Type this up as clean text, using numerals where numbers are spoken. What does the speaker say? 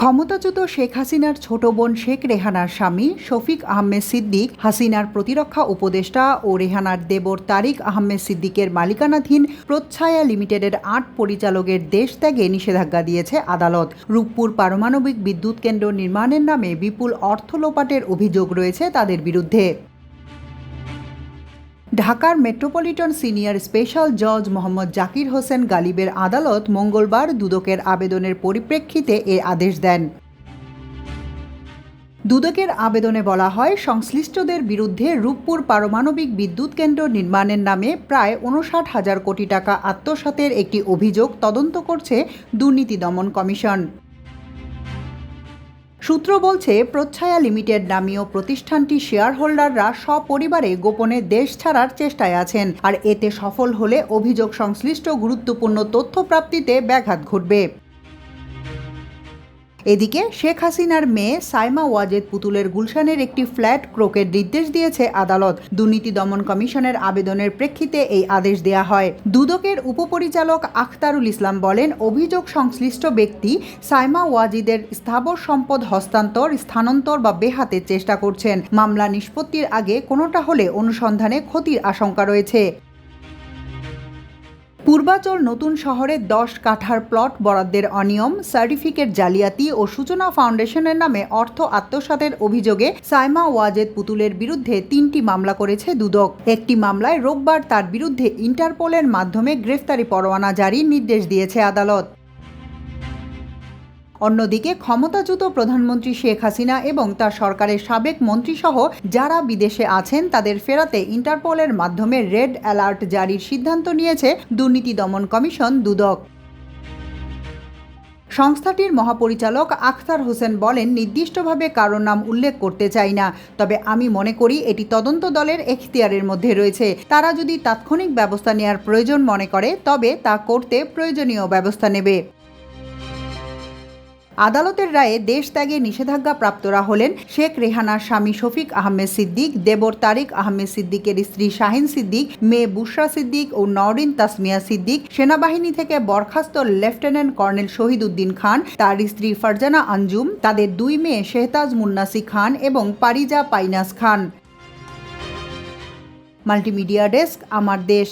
ক্ষমতাচ্যুত শেখ হাসিনার ছোট বোন শেখ রেহানার স্বামী শফিক আহমেদ সিদ্দিক, হাসিনার প্রতিরক্ষা উপদেষ্টা ও রেহানার দেবর তারিক আহমেদ সিদ্দিকের মালিকানাধীন প্রচ্ছায়া লিমিটেডের ৮ পরিচালকের দেশ ত্যাগে নিষেধাজ্ঞা দিয়েছে আদালত। রূপপুর পারমাণবিক বিদ্যুৎ কেন্দ্র নির্মাণের নামে বিপুল অর্থ লোপাটের অভিযোগ রয়েছে তাদের বিরুদ্ধে। ঢাকার মেট্রোপলিটন সিনিয়র স্পেশাল জজ মোহাম্মদ জাকির হোসেন গালিবের আদালত মঙ্গলবার দুদকের আবেদনের পরিপ্রেক্ষিতে এ আদেশ দেন। দুদকের আবেদনে বলা হয়, সংশ্লিষ্টদের বিরুদ্ধে রূপপুর পারমাণবিক বিদ্যুৎ কেন্দ্র নির্মাণের নামে প্রায় ৫৯,০০০ কোটি টাকা আত্মসাতের একটি অভিযোগ তদন্ত করছে দুর্নীতি দমন কমিশন। সূত্র বলছে, প্রচ্ছায়া লিমিটেড নামীয় প্রতিষ্ঠানটি শেয়ার হোল্ডাররা সপরিবারে গোপনে দেশ ছাড়ার চেষ্টায় আছেন, আর এতে সফল হলে অভিযোগ সংশ্লিষ্ট গুরুত্বপূর্ণ তথ্য প্রাপ্তিতে ব্যাঘাত ঘটবে। এদিকে শেখ হাসিনার মেয়ে সাইমা ওয়াজেদ পুতুলের গুলশানের একটি ফ্ল্যাট ক্রোকের নির্দেশ দিয়েছে আদালত। দুর্নীতি দমন কমিশনের আবেদনের প্রেক্ষিতে এই আদেশ দেয়া হয়। দুদকের উপপরিচালক আখতারুল ইসলাম বলেন, অভিযোগ সংশ্লিষ্ট ব্যক্তি সাইমা ওয়াজিদের স্থাবর সম্পদ হস্তান্তর, স্থানান্তর বা বেহাতের চেষ্টা করছেন। মামলা নিষ্পত্তির আগে কোনোটা হলে অনুসন্ধানে ক্ষতির আশঙ্কা রয়েছে। পূর্বাচল নতুন শহরে ১০ কাঠার প্লট বরাদ্দের অনিয়ম, সার্টিফিকেট জালিয়াতি ও সূচনা ফাউন্ডেশনের নামে অর্থ আত্মসাতের অভিযোগে সাইমা ওয়াজেদ পুতুলের বিরুদ্ধে ৩টি মামলা করেছে দুদক। একটি মামলায় রোববার তার বিরুদ্ধে ইন্টারপোলের মাধ্যমে গ্রেফতারি পরোয়ানা জারির নির্দেশ দিয়েছে আদালত। অন্যদিকে ক্ষমতাচ্যুত প্রধানমন্ত্রী শেখ হাসিনা এবং তার সরকারের সাবেক মন্ত্রীসহ যারা বিদেশে আছেন তাদের ফেরাতে ইন্টারপোলের মাধ্যমে রেড অ্যালার্ট জারির সিদ্ধান্ত নিয়েছে দুর্নীতি দমন কমিশন দুদক। সংস্থাটির মহাপরিচালক আখতার হোসেন বলেন, নির্দিষ্টভাবে কারোর নাম উল্লেখ করতে চাই না, তবে আমি মনে করি এটি তদন্ত দলের এখতিয়ারের মধ্যে রয়েছে। তারা যদি তাৎক্ষণিক ব্যবস্থা নেওয়ার প্রয়োজন মনে করে তবে তা করতে প্রয়োজনীয় ব্যবস্থা নেবে। আদালতের রায়ে দেশ ত্যাগে নিষেধাজ্ঞা প্রাপ্তরা হলেন শেখ রেহানার স্বামী শফিক আহমেদ সিদ্দিক, দেবর তারিক আহমেদ সিদ্দিকের স্ত্রী শাহিন সিদ্দিক, মেয়ে বুশরা সিদ্দিক ও নওরিন তাসমিয়া সিদ্দিক, সেনাবাহিনী থেকে বরখাস্ত লেফটেন্যান্ট কর্নেল শহীদ উদ্দিন খান, তার স্ত্রী ফারজানা আঞ্জুম, তাদের ২ মেয়ে শেহতাজ মুন্নাসি খান এবং পারিজা পাইনাস খান। মাল্টিমিডিয়া ডেস্ক, আমার দেশ।